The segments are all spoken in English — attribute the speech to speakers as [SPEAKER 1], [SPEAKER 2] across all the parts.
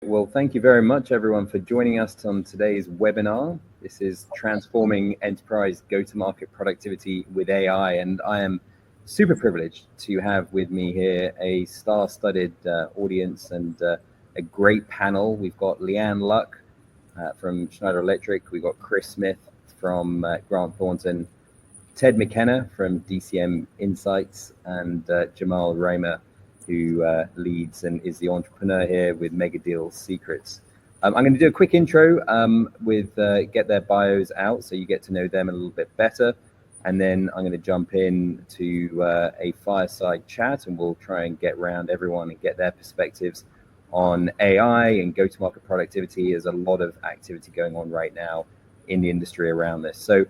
[SPEAKER 1] Well, thank you very much, everyone, for joining us on today's webinar. This is Transforming Enterprise Go-to-Market Productivity with AI, and I am super privileged to have with me here a star-studded audience and a great panel. We've got LeeAnn Luck from Schneider Electric. We've got Chris Smith from Grant Thornton, Ted McKenna from DCM Insights, and Jamal Reimer, who leads and is the entrepreneur here with Mega Deal Secrets. I'm going to do a quick intro with get their bios out so you get to know them a little bit better. And then I'm going to jump in to a fireside chat, and we'll try and get around everyone and get their perspectives on AI and go-to-market productivity. There's a lot of activity going on right now in the industry around this. So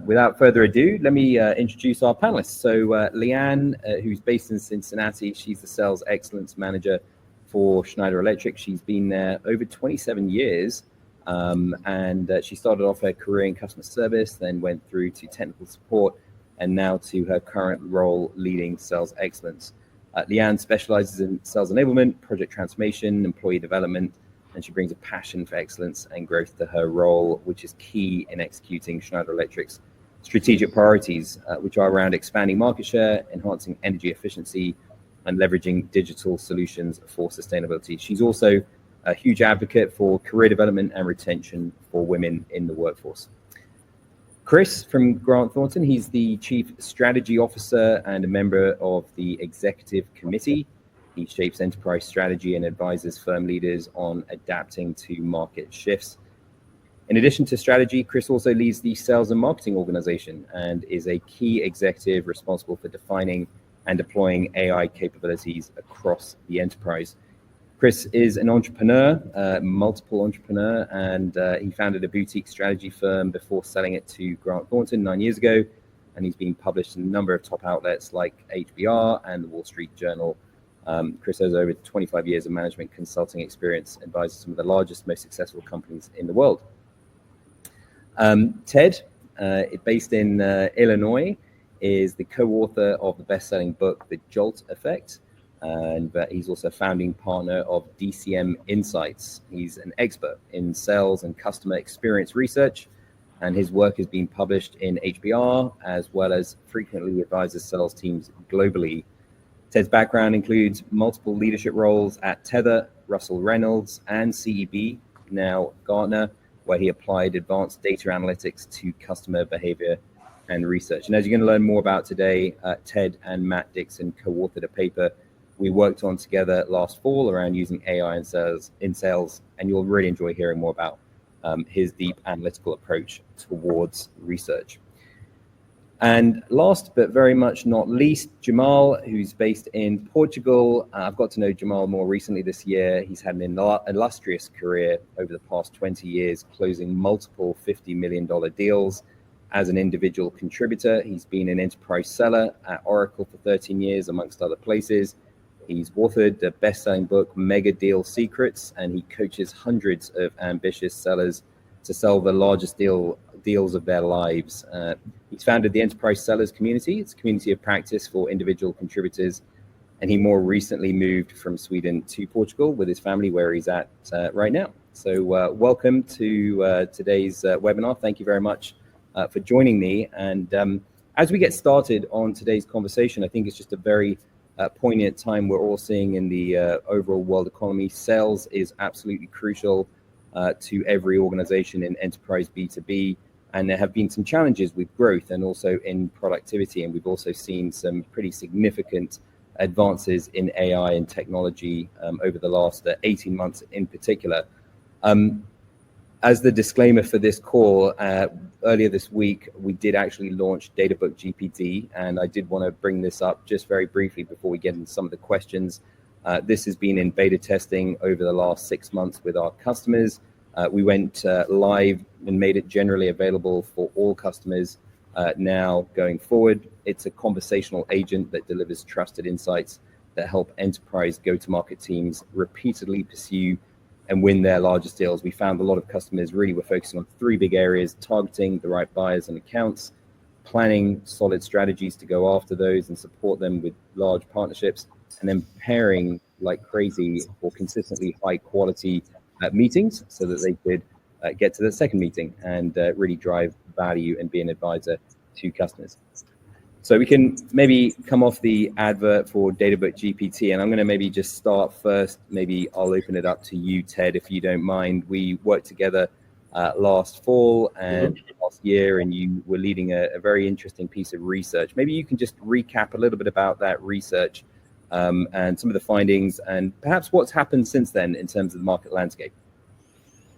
[SPEAKER 1] without further ado, let me introduce our panelists. So LeeAnn, who's based in Cincinnati, she's the Sales Excellence Manager for Schneider Electric. She's been there over 27 years, and she started off her career in customer service, then went through to technical support, and now to her current role leading Sales Excellence. LeeAnn specializes in sales enablement, project transformation, employee development, and she brings a passion for excellence and growth to her role, which is key in executing Schneider Electric's strategic priorities, which are around expanding market share, enhancing energy efficiency, and leveraging digital solutions for sustainability. She's also a huge advocate for career development and retention for women in the workforce. Chris from Grant Thornton, he's the Chief Strategy Officer and a member of the Executive Committee. He shapes enterprise strategy and advises firm leaders on adapting to market shifts. In addition to strategy, Chris also leads the sales and marketing organization and is a key executive responsible for defining and deploying AI capabilities across the enterprise. Chris is an entrepreneur, multiple entrepreneur, and he founded a boutique strategy firm before selling it to Grant Thornton 9 years ago. And he's been published in a number of top outlets like HBR and the Wall Street Journal. Chris has over 25 years of management consulting experience, advises some of the largest, most successful companies in the world. Ted, based in Illinois, is the co-author of the best-selling book, The Jolt Effect, and he's also a founding partner of DCM Insights. He's an expert in sales and customer experience research, and his work has been published in HBR, as well as frequently advises sales teams globally. Ted's background includes multiple leadership roles at Tether, Russell Reynolds, and CEB, now Gartner, where he applied advanced data analytics to customer behavior and research. And as you're going to learn more about today, Ted and Matt Dixon co-authored a paper we worked on together last fall around using AI in sales, and you'll really enjoy hearing more about his deep analytical approach towards research. And last but very much not least, Jamal, who's based in Portugal. I've got to know Jamal more recently this year. He's had an illustrious career over the past 20 years, closing multiple $50 million deals as an individual contributor. He's been an enterprise seller at Oracle for 13 years, amongst other places. He's authored the best-selling book, Mega Deal Secrets, and he coaches hundreds of ambitious sellers to sell the largest deals of their lives. He's founded the Enterprise Sellers Community. It's a community of practice for individual contributors. And he more recently moved from Sweden to Portugal with his family, where he's at right now. So welcome to today's webinar. Thank you very much for joining me. And as we get started on today's conversation, I think it's just a very poignant time we're all seeing in the overall world economy. Sales is absolutely crucial to every organization in enterprise B2B. And there have been some challenges with growth and also in productivity. And we've also seen some pretty significant advances in AI and technology over the last 18 months in particular. As the disclaimer for this call, earlier this week, we did actually launch DatabookGPT, and I did want to bring this up just very briefly before we get into some of the questions. This has been in beta testing over the last 6 months with our customers. We went live and made it generally available for all customers now going forward. It's a conversational agent that delivers trusted insights that help enterprise go-to-market teams repeatedly pursue and win their largest deals. We found a lot of customers really were focusing on 3 big areas: targeting the right buyers and accounts, planning solid strategies to go after those and support them with large partnerships, and then pairing like crazy for consistently high quality meetings so that they could get to the second meeting and really drive value and be an advisor to customers. So we can maybe come off the advert for DatabookGPT, and I'm going to maybe just start first. Maybe I'll open it up to you, Ted, if you don't mind. We worked together last fall and last year, and you were leading a very interesting piece of research. Maybe you can just recap a little bit about that research and some of the findings, and perhaps what's happened since then in terms of the market landscape.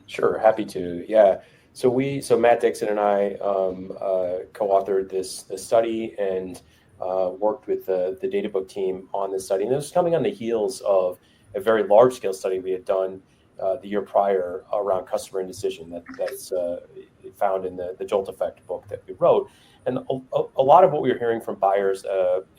[SPEAKER 2] Sure, happy to. Yeah. So Matt Dixon and I co-authored this study and worked with the Databook team on this study. And this was coming on the heels of a very large-scale study we had done the year prior around customer indecision that's found in the Jolt Effect book that we wrote. And a lot of what we were hearing from buyers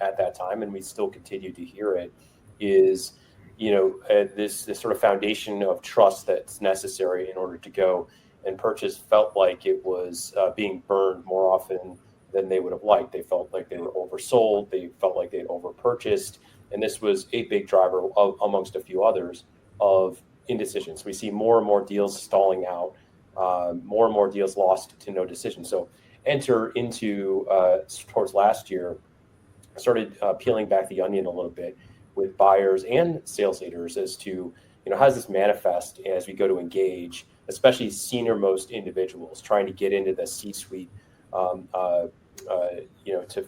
[SPEAKER 2] at that time, and we still continue to hear it, is this sort of foundation of trust that's necessary in order to go and purchase felt like it was being burned more often than they would have liked. They felt like they were oversold. They felt like they'd overpurchased. And this was a big driver, amongst a few others, of indecision. So we see more and more deals stalling out, more and more deals lost to no decision. So enter into towards last year, started peeling back the onion a little bit with buyers and sales leaders as to, how does this manifest as we go to engage, especially senior most individuals trying to get into the C-suite, to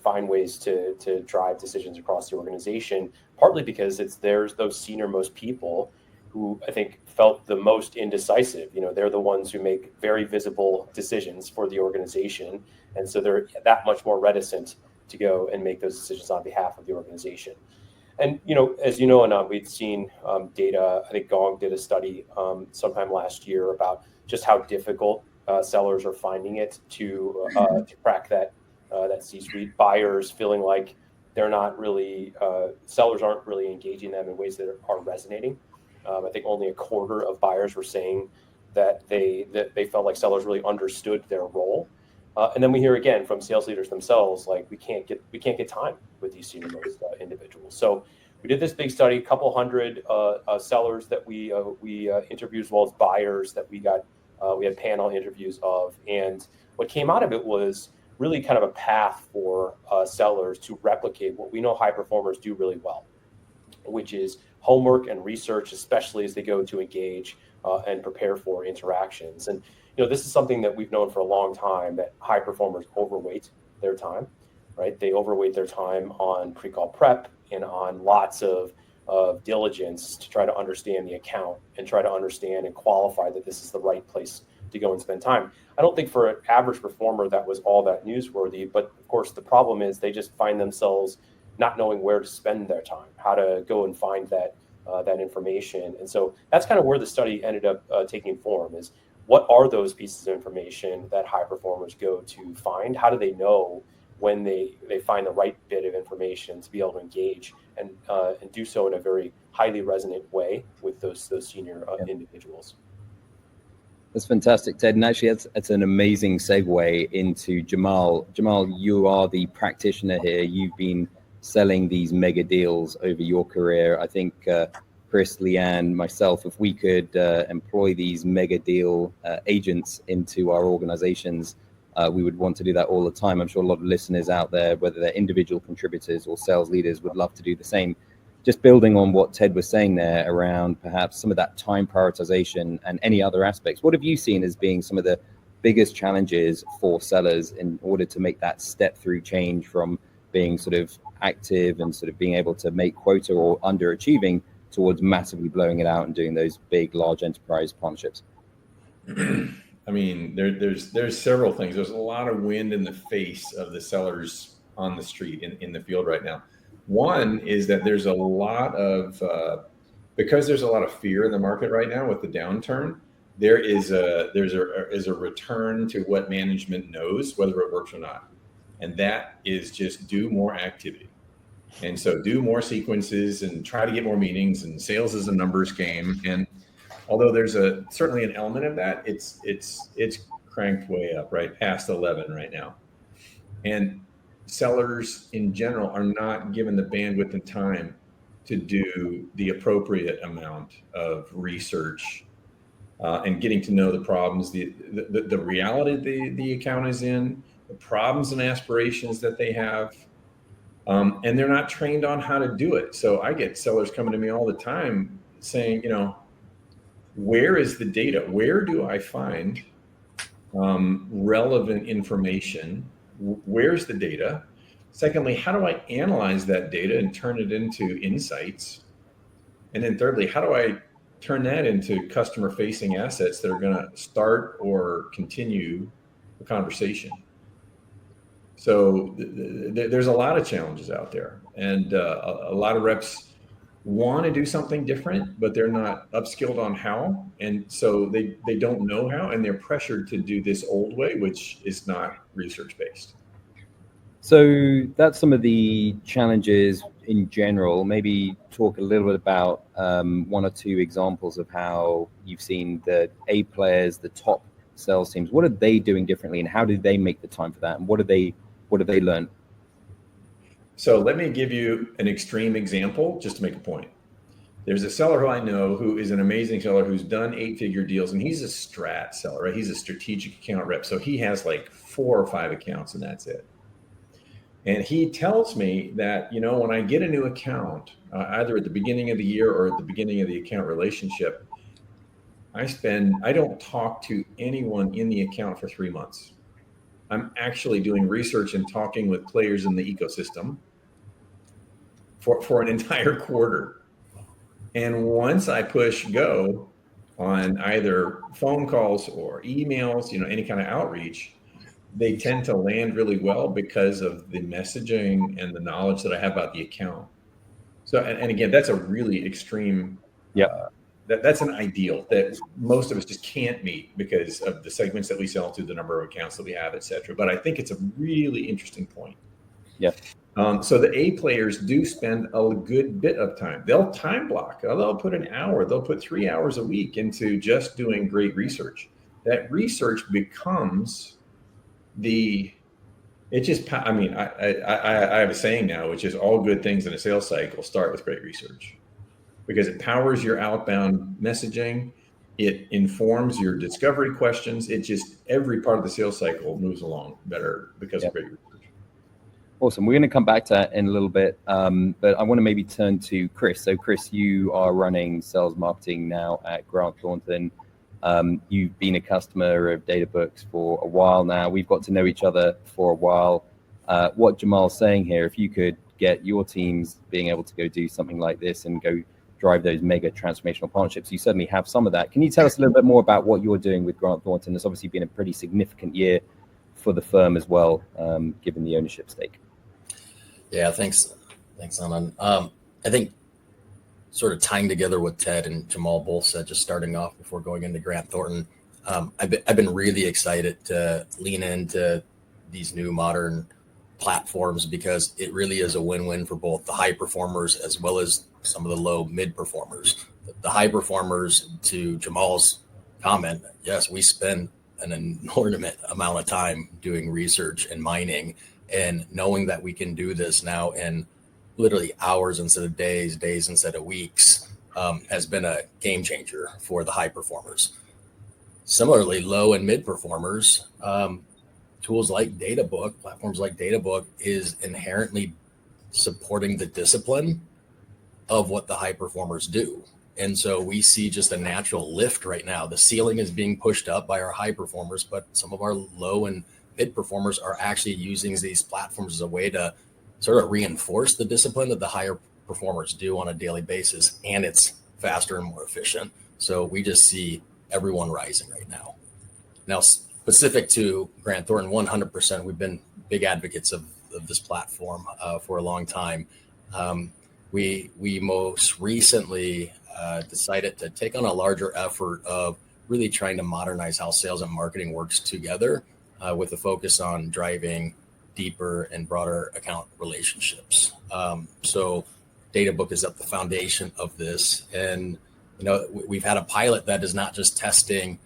[SPEAKER 2] find ways to drive decisions across the organization, partly because there's those senior most people who I think felt the most indecisive. They're the ones who make very visible decisions for the organization. And so they're that much more reticent to go and make those decisions on behalf of the organization. And, as you know, Anand, we'd seen data. I think Gong did a study sometime last year about just how difficult sellers are finding it to crack that C-suite. Buyers feeling like they're not really, sellers aren't really engaging them in ways that are resonating. I think only a quarter of buyers were saying that they felt like sellers really understood their role. And then we hear again from sales leaders themselves, like we can't get time with these senior most individuals. So we did this big study, a couple hundred sellers that we interviewed, as well as buyers that we had panel interviews of. And what came out of it was really kind of a path for sellers to replicate what we know high performers do really well, which is homework and research, especially as they go to engage and prepare for interactions. And this is something that we've known for a long time, that high performers overweight their time, right? They overweight their time on pre-call prep and on lots of diligence to try to understand the account and try to understand and qualify that this is the right place to go and spend time. I don't think for an average performer that was all that newsworthy, but of course the problem is they just find themselves not knowing where to spend their time, how to go and find that information. And so that's kind of where the study ended up taking form, is what are those pieces of information that high performers go to find? How do they know when they find the right bit of information to be able to engage and do so in a very highly resonant way with those senior individuals?
[SPEAKER 1] That's fantastic, Ted. And actually, that's an amazing segue into Jamal. Jamal, you are the practitioner here. You've been selling these mega deals over your career. I think Chris, LeeAnn, myself, if we could employ these mega deal agents into our organizations, we would want to do that all the time. I'm sure a lot of listeners out there, whether they're individual contributors or sales leaders, would love to do the same. Just building on what Ted was saying there around perhaps some of that time prioritization and any other aspects, what have you seen as being some of the biggest challenges for sellers in order to make that step through change from being sort of active and sort of being able to make quota or underachieving towards massively blowing it out and doing those big, large enterprise partnerships?
[SPEAKER 3] I mean, there's several things. There's a lot of wind in the face of the sellers on the street in the field right now. One is that there's a lot of, because there's a lot of fear in the market right now with the downturn, there's a return to what management knows, whether it works or not. And that is just do more activity. And so do more sequences and try to get more meetings, and sales is a numbers game. And although there's certainly an element of that, it's cranked way up, right past 11 right now. And sellers in general are not given the bandwidth and time to do the appropriate amount of research and getting to know the problems, the reality the account is in, the problems and aspirations that they have. And they're not trained on how to do it. So I get sellers coming to me all the time saying, where is the data? Where do I find relevant information? Where's the data? Secondly, how do I analyze that data and turn it into insights? And then thirdly, how do I turn that into customer-facing assets that are going to start or continue the conversation? So there's a lot of challenges out there, and a lot of reps want to do something different, but they're not upskilled on how, and so they don't know how, and they're pressured to do this old way, which is not research-based.
[SPEAKER 1] So that's some of the challenges in general. Maybe talk a little bit about one or two examples of how you've seen the A players, the top sales teams. What are they doing differently, and how do they make the time for that? And what have they learned?
[SPEAKER 3] So let me give you an extreme example just to make a point. There's a seller who I know who is an amazing seller who's done 8-figure deals, and he's a strat seller, right? He's a strategic account rep. So he has like 4 or 5 accounts and that's it. And he tells me that, when I get a new account, either at the beginning of the year or at the beginning of the account relationship, I don't talk to anyone in the account for 3 months. I'm actually doing research and talking with players in the ecosystem for an entire quarter. And once I push go on either phone calls or emails, any kind of outreach, they tend to land really well because of the messaging and the knowledge that I have about the account. So, and again, that's a really extreme, that's an ideal that most of us just can't meet because of the segments that we sell to, the number of accounts that we have, et cetera. But I think it's a really interesting point.
[SPEAKER 1] Yeah.
[SPEAKER 3] So the A players do spend a good bit of time. They'll time block. They'll put an hour. They'll put 3 hours a week into just doing great research. That research becomes I have a saying now, which is all good things in a sales cycle start with great research, because it powers your outbound messaging. It informs your discovery questions. Every part of the sales cycle moves along better because of great research.
[SPEAKER 1] Awesome. We're going to come back to that in a little bit, but I want to maybe turn to Chris. So Chris, you are running sales marketing now at Grant Thornton. You've been a customer of DataBooks for a while now. We've got to know each other for a while. What Jamal's saying here, if you could get your teams being able to go do something like this and go drive those mega transformational partnerships, you certainly have some of that. Can you tell us a little bit more about what you're doing with Grant Thornton? It's obviously been a pretty significant year for the firm as well, given the ownership stake.
[SPEAKER 4] Yeah, thanks, Anand. I think sort of tying together what Ted and Jamal both said, just starting off before going into Grant Thornton, I've been really excited to lean into these new modern platforms because it really is a win-win for both the high performers as well as some of the low mid performers. The high performers, to Jamal's comment, yes, we spend an inordinate amount of time doing research and mining, and knowing that we can do this now in literally hours instead of days instead of weeks, has been a game changer for the high performers. Similarly, low and mid performers, tools like platforms like Databook is inherently supporting the discipline of what the high performers do. And so we see just a natural lift right now. The ceiling is being pushed up by our high performers, but some of our low and mid performers are actually using these platforms as a way to sort of reinforce the discipline that the higher performers do on a daily basis, and it's faster and more efficient. So we just see everyone rising right now. Now, specific to Grant Thornton, 100%, we've been big advocates of this platform for a long time. We most recently decided to take on a larger effort of really trying to modernize how sales and marketing works together, with a focus on driving deeper and broader account relationships. So Databook is at the foundation of this. And, we've had a pilot that is not just testing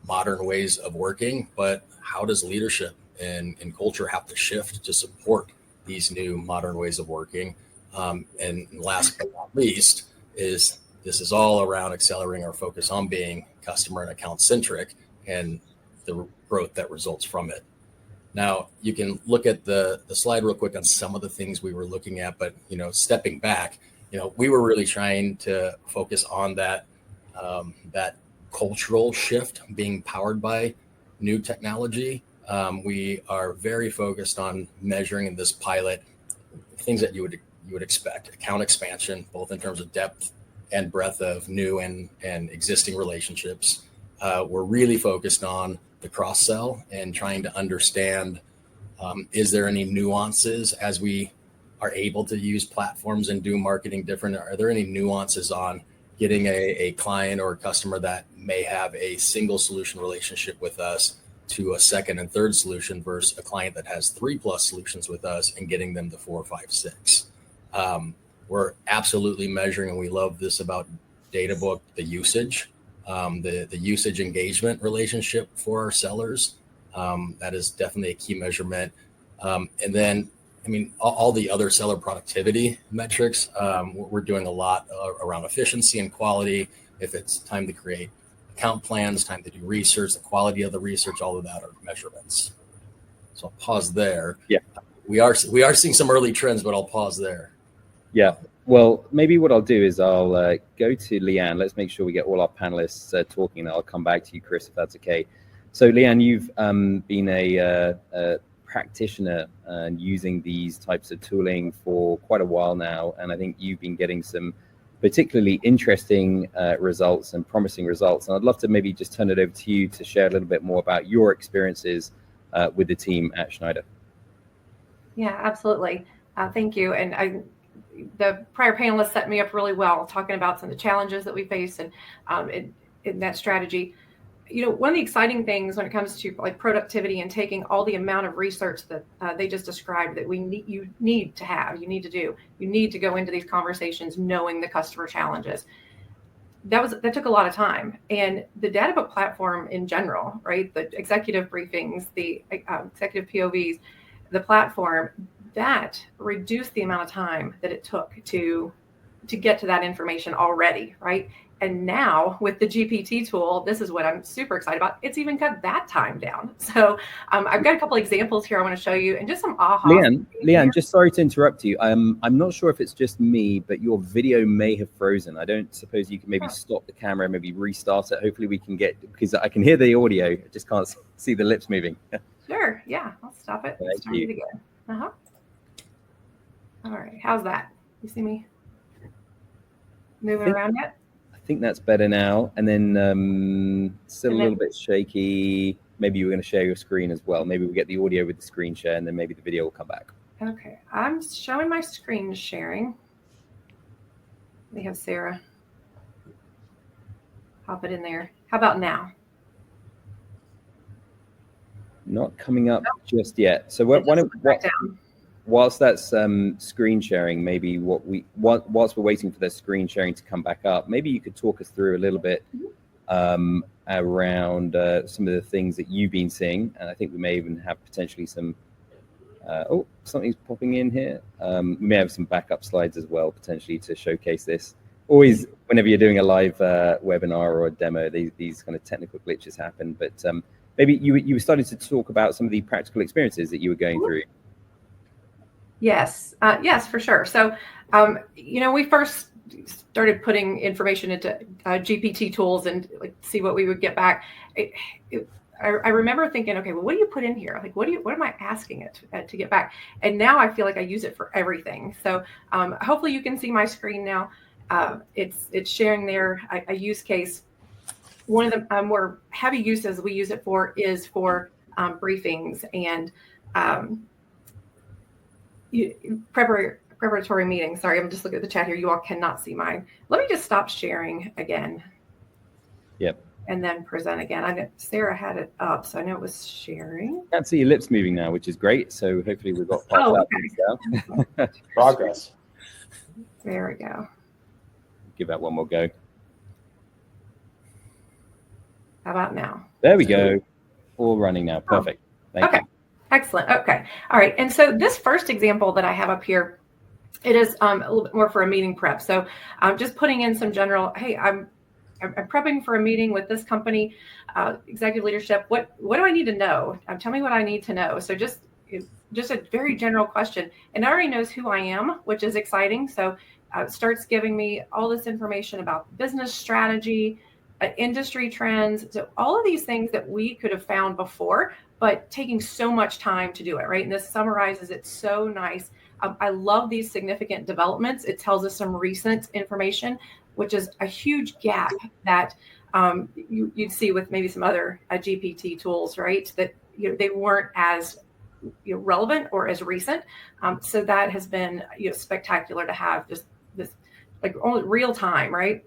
[SPEAKER 4] modern ways of working, but how does leadership and culture have to shift to support these new modern ways of working? And last but not least is this is all around accelerating our focus on being customer and account centric and the growth that results from it. Now, you can look at the slide real quick on some of the things we were looking at, but, stepping back, we were really trying to focus on that cultural shift being powered by new technology. We are very focused on measuring in this pilot things that you would expect: account expansion, both in terms of depth and breadth of new and existing relationships. We're really focused on the cross-sell and trying to understand, is there any nuances as we are able to use platforms and do marketing different? Are there any nuances on getting a client or a customer that may have a single solution relationship with us to a second and third solution versus a client that has 3+ solutions with us and getting them to 4, 5, 6? We're absolutely measuring, and we love this about Databook, the usage. The usage engagement relationship for our sellers. That is definitely a key measurement. And then, all the other seller productivity metrics, we're doing a lot around efficiency and quality. If it's time to create account plans, time to do research, the quality of the research, all of that are measurements. So I'll pause there.
[SPEAKER 1] Yeah.
[SPEAKER 4] We are seeing some early trends, but I'll pause there.
[SPEAKER 1] Yeah. Well, maybe what I'll do is I'll go to LeeAnn. Let's make sure we get all our panelists talking, and I'll come back to you, Chris, if that's okay. So, LeeAnn, you've been a practitioner and using these types of tooling for quite a while now, and I think you've been getting some particularly interesting results and promising results. And I'd love to maybe just turn it over to you to share a little bit more about your experiences with the team at Schneider.
[SPEAKER 5] Yeah, absolutely. Thank you. And the prior panelists set me up really well, talking about some of the challenges that we face and in that strategy. One of the exciting things when it comes to like productivity and taking all the amount of research that they just described that you need to do. You need to go into these conversations knowing the customer challenges. That took a lot of time. And the Databook platform in general, right? The executive briefings, the executive POVs, the platform, that reduced the amount of time that it took to get to that information already, right? And now with the GPT tool, this is what I'm super excited about. It's even cut that time down. So I've got a couple examples here I want to show you, and just some aha.
[SPEAKER 1] LeeAnn, just sorry to interrupt you. I'm not sure if it's just me, but your video may have frozen. I don't suppose you can maybe stop the camera, maybe restart it. Hopefully we can get, because I can hear the audio, I just can't see the lips moving.
[SPEAKER 5] Sure, yeah, I'll stop it.
[SPEAKER 1] Thank
[SPEAKER 5] Start
[SPEAKER 1] you.
[SPEAKER 5] it again. All right, how's that? You see me moving around yet?
[SPEAKER 1] I think that's better now. And then still a little bit shaky. Maybe you were going to share your screen as well. Maybe we'll get the audio with the screen share, and then maybe the video will come back.
[SPEAKER 5] Okay, I'm showing my screen sharing. We have Sarah. Pop it in there. How about now?
[SPEAKER 1] Not coming up just yet. So whilst that's screen sharing, maybe whilst we're waiting for the screen sharing to come back up, maybe you could talk us through a little bit around some of the things that you've been seeing. And I think we may even have potentially some, something's popping in here. We may have some backup slides as well, potentially, to showcase this. Always, whenever you're doing a live webinar or a demo, these kind of technical glitches happen. But maybe you were starting to talk about some of the practical experiences that you were going through.
[SPEAKER 5] Yes, for sure. So, we first started putting information into GPT tools and see what we would get back. I remember thinking, okay, well, what do you put in here? Like, what am I asking it to get back? And now I feel like I use it for everything. So hopefully you can see my screen now. It's sharing there a use case. One of the more heavy uses we use it for is for briefings and preparatory meetings. Sorry, I'm just looking at the chat here. You all cannot see mine. Let me just stop sharing again.
[SPEAKER 1] Yep.
[SPEAKER 5] And then present again. Sarah had it up, so I know it was sharing.
[SPEAKER 1] I can't see your lips moving now, which is great. So hopefully we've got
[SPEAKER 5] okay.
[SPEAKER 2] Progress.
[SPEAKER 5] There we go.
[SPEAKER 1] Give that one more go.
[SPEAKER 5] How about now?
[SPEAKER 1] There we go. All running now. Perfect. Thank you.
[SPEAKER 5] Excellent. Okay. All right. And so this first example that I have up here It is a little bit more for a meeting prep. So just putting in some general, hey, I'm prepping for a meeting with this company, executive leadership. What do I need to know? Tell me what I need to know. So just a very general question. And it already knows who I am, which is exciting. So it starts giving me all this information about business strategy, industry trends. So all of these things that we could have found before, but taking so much time to do it, right? And this summarizes it so nice. I love these significant developments. It tells us some recent information, which is a huge gap that you'd see with maybe some other GPT tools, right? That they weren't as relevant or as recent. So that has been spectacular to have just this like real time, right?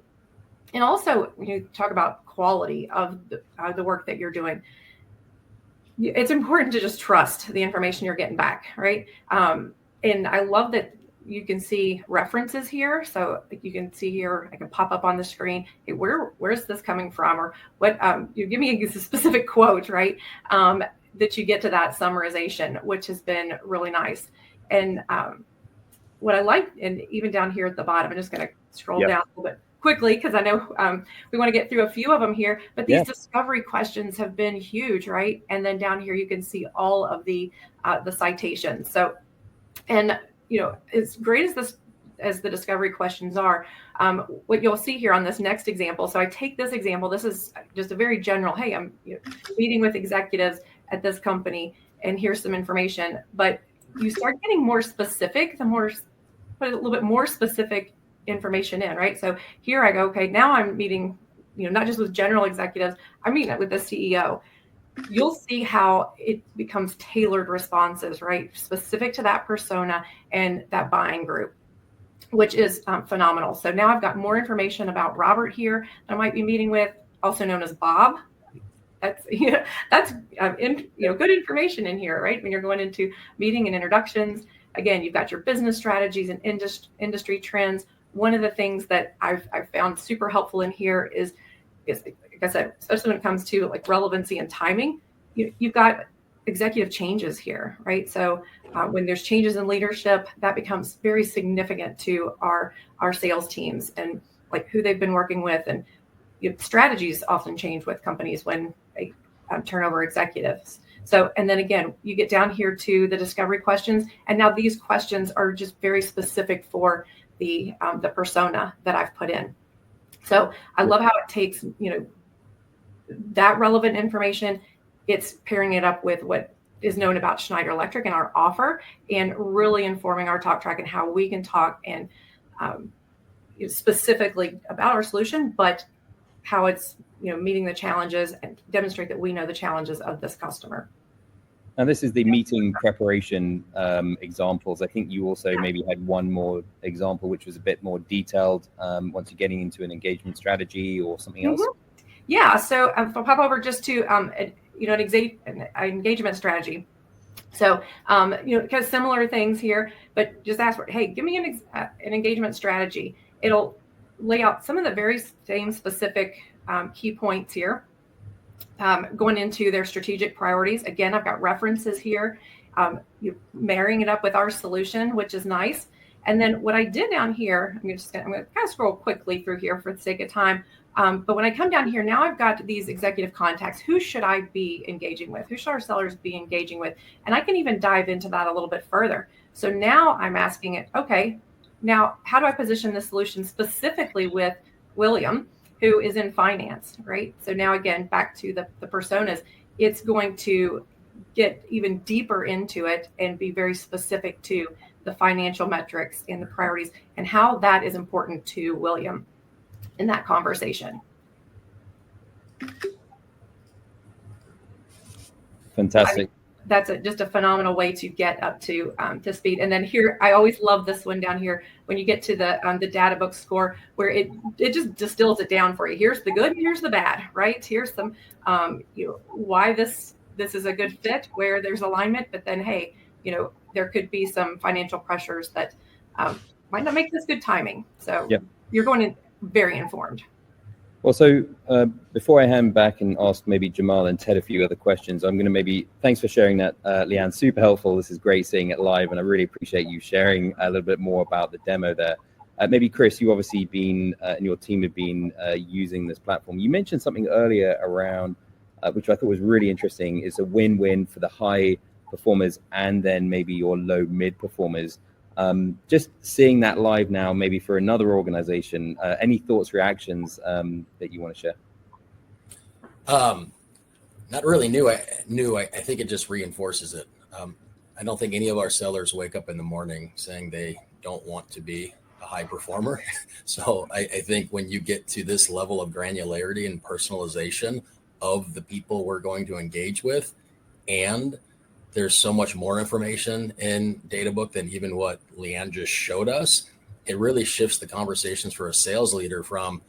[SPEAKER 5] And also, you talk about quality of the work that you're doing. It's important to just trust the information you're getting back, right? And I love that you can see references here. So you can see here, I can pop up on the screen, hey, where's this coming from? Or what, you give me a specific quote, right? That you get to that summarization, which has been really nice. And what I like, and even down here at the bottom, I'm just going to scroll down a little bit quickly because I know we want to get through a few of them here, but these discovery questions have been huge, right? And then down here, you can see all of the citations. So, and as great as the discovery questions are, what you'll see here on this next example. So I take this example. This is just a very general, hey, I'm meeting with executives at this company, and here's some information. But you start getting more specific, the more, put a little bit more specific information in, right? So here I go, okay, now I'm meeting, not just with general executives, I'm meeting with the CEO. You'll see how it becomes tailored responses, right? Specific to that persona and that buying group, which is phenomenal. So now I've got more information about Robert here that I might be meeting with, also known as Bob. That's good information in here, right? When you're going into meeting and introductions, again, you've got your business strategies and industry trends. One of the things that I've found super helpful in here is like I said, especially when it comes to like relevancy and timing, you've got executive changes here, right? So when there's changes in leadership, that becomes very significant to our sales teams and like who they've been working with. And strategies often change with companies when they turn over executives. So, and then again, you get down here to the discovery questions. And now these questions are just very specific for the persona that I've put in. So I love how it takes, that relevant information, it's pairing it up with what is known about Schneider Electric and our offer, and really informing our talk track and how we can talk and specifically about our solution, but how it's meeting the challenges and demonstrate that we know the challenges of this customer.
[SPEAKER 1] And this is the meeting preparation examples. I think you also maybe had one more example, which was a bit more detailed once you're getting into an engagement strategy or something else.
[SPEAKER 5] Yeah, so if I'll pop over just to an engagement strategy. So kind of similar things here, but just ask for, hey, give me an engagement strategy. It'll lay out some of the very same specific key points here. Going into their strategic priorities. Again, I've got references here. You're marrying it up with our solution, which is nice. And then what I did down here, I'm going to kind of scroll quickly through here for the sake of time. But when I come down here, now I've got these executive contacts. Who should I be engaging with? Who should our sellers be engaging with? And I can even dive into that a little bit further. So now I'm asking it, okay, now how do I position the solution specifically with William, who is in finance, right? So now again, back to the personas, it's going to get even deeper into it and be very specific to the financial metrics and the priorities and how that is important to William in that conversation.
[SPEAKER 1] Fantastic.
[SPEAKER 5] That's just a phenomenal way to get up to speed. And then here, I always love this one down here when you get to the data book score, where it just distills it down for you. Here's the good, here's the bad, right? Here's some why this is a good fit, where there's alignment, but then hey, there could be some financial pressures that might not make this good timing. So You're going in very informed.
[SPEAKER 1] Well, so before I hand back and ask maybe Jamal and Ted a few other questions, I'm going to thanks for sharing that, LeeAnn, super helpful. This is great seeing it live, and I really appreciate you sharing a little bit more about the demo there. Maybe Chris, you obviously been and your team have been using this platform. You mentioned something earlier around, which I thought was really interesting, is a win-win for the high performers and then maybe your low mid performers. Just seeing that live now, maybe for another organization, any thoughts, reactions that you want to share?
[SPEAKER 4] Not really new. I think it just reinforces it. I don't think any of our sellers wake up in the morning saying they don't want to be a high performer. So I think when you get to this level of granularity and personalization of the people we're going to engage with, and there's so much more information in Databook than even what LeeAnn just showed us. It really shifts the conversations for a sales leader from,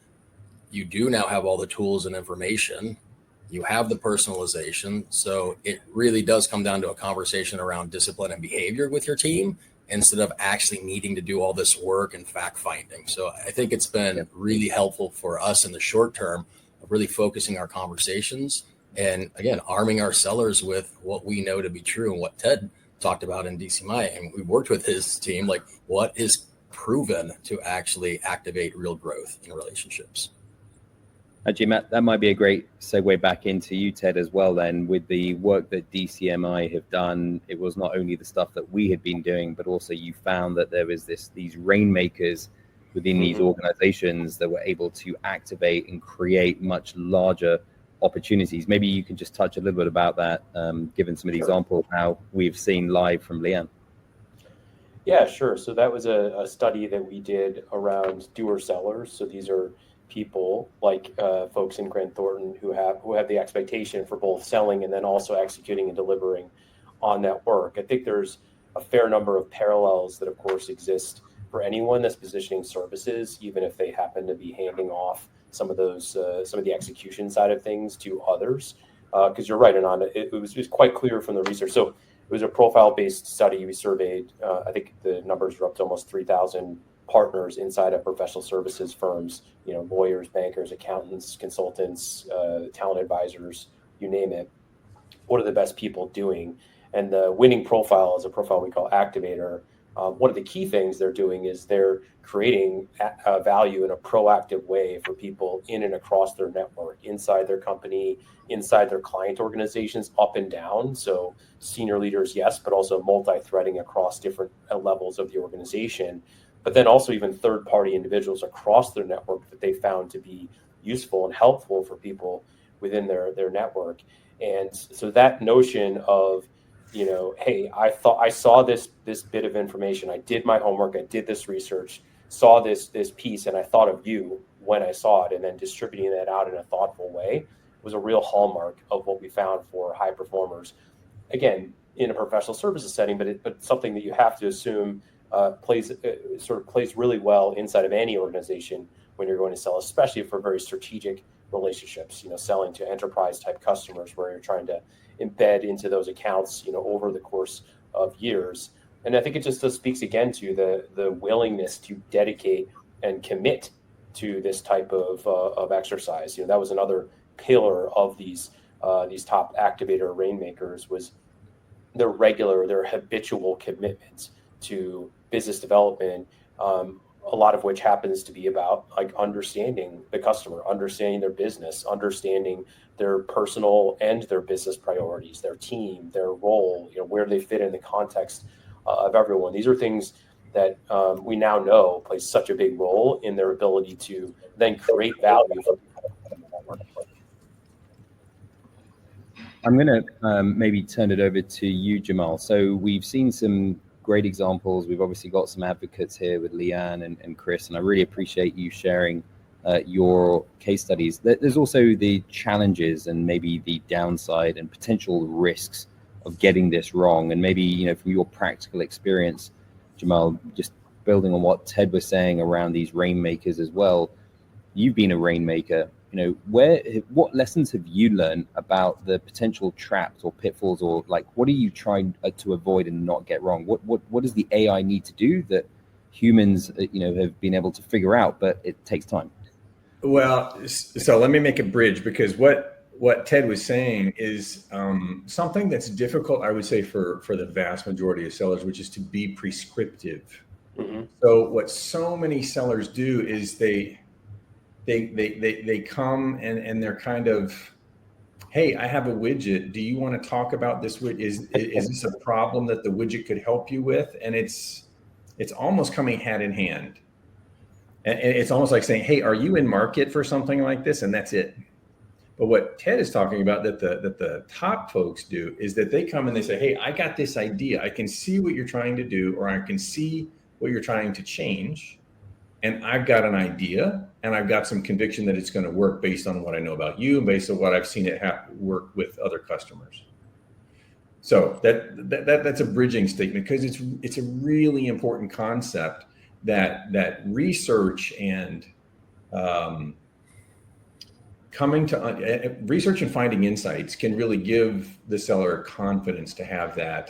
[SPEAKER 4] you do now have all the tools and information, you have the personalization. So it really does come down to a conversation around discipline and behavior with your team instead of actually needing to do all this work and fact finding. So I think it's been really helpful for us in the short term of really focusing our conversations and, again, arming our sellers with what we know to be true and what Ted talked about in DCMI. And we worked with his team, like what is proven to actually activate real growth in relationships.
[SPEAKER 1] Actually, Matt, that might be a great segue back into you, Ted, as well. Then, with the work that DCMI have done, it was not only the stuff that we had been doing, but also you found that there was these rainmakers within these organizations that were able to activate and create much larger opportunities. Maybe you can just touch a little bit about that, given some of the examples how we've seen live from LeeAnn.
[SPEAKER 2] Yeah, sure. So that was a study that we did around doer sellers. So these are people like folks in Grant Thornton who have the expectation for both selling and then also executing and delivering on that work. I think there's a fair number of parallels that, of course, exist for anyone that's positioning services, even if they happen to be handing off some of the execution side of things to others. Because you're right, Anand, it was quite clear from the research. So it was a profile-based study. We surveyed, I think the numbers were up to almost 3,000 partners inside of professional services firms, lawyers, bankers, accountants, consultants, talent advisors, you name it. What are the best people doing? And the winning profile is a profile we call Activator. One of the key things they're doing is they're creating value in a proactive way for people in and across their network, inside their company, inside their client organizations, up and down. So senior leaders, yes, but also multi-threading across different levels of the organization. But then also even third-party individuals across their network that they found to be useful and helpful for people within their network. And so that notion of, hey, I saw this bit of information. I did my homework. I did this research, saw this piece, and I thought of you when I saw it, and then distributing that out in a thoughtful way was a real hallmark of what we found for high performers. Again, in a professional services setting, but something that you have to assume plays really well inside of any organization when you're going to sell, especially for very strategic relationships, selling to enterprise type customers where you're trying to embed into those accounts, over the course of years. And I think it just speaks again to the willingness to dedicate and commit to this type of exercise. That was another pillar of these top activator rainmakers was their habitual commitments to business development, a lot of which happens to be about like understanding the customer, understanding their business, understanding their personal and their business priorities, their team, their role, where they fit in the context of everyone. These are things that we now know plays such a big role in their ability to then create value for people.
[SPEAKER 1] I'm going to maybe turn it over to you, Jamal. So we've seen some great examples. We've obviously got some advocates here with LeeAnn and Chris, and I really appreciate you sharing your case studies. There's also the challenges and maybe the downside and potential risks of getting this wrong. And maybe, from your practical experience, Jamal, just building on what Ted was saying around these rainmakers as well, you've been a rainmaker. What lessons have you learned about the potential traps or pitfalls, or like what are you trying to avoid and not get wrong? What does the AI need to do that humans have been able to figure out, but it takes time?
[SPEAKER 3] Well, so let me make a bridge, because what Ted was saying is something that's difficult, I would say, for the vast majority of sellers, which is to be prescriptive.
[SPEAKER 2] Mm-hmm.
[SPEAKER 3] So what so many sellers do is they come and they're kind of, hey, I have a widget. Do you want to talk about this? Is this a problem that the widget could help you with? And it's almost coming hand in hand. And it's almost like saying, hey, are you in market for something like this? And that's it. But what Ted is talking about that the top folks do is that they come and they say, hey, I got this idea. I can see what you're trying to do, or I can see what you're trying to change. And I've got an idea, and I've got some conviction that it's going to work based on what I know about you and based on what I've seen it work with other customers. So that's a bridging statement, because it's a really important concept that research and research and finding insights can really give the seller confidence to have that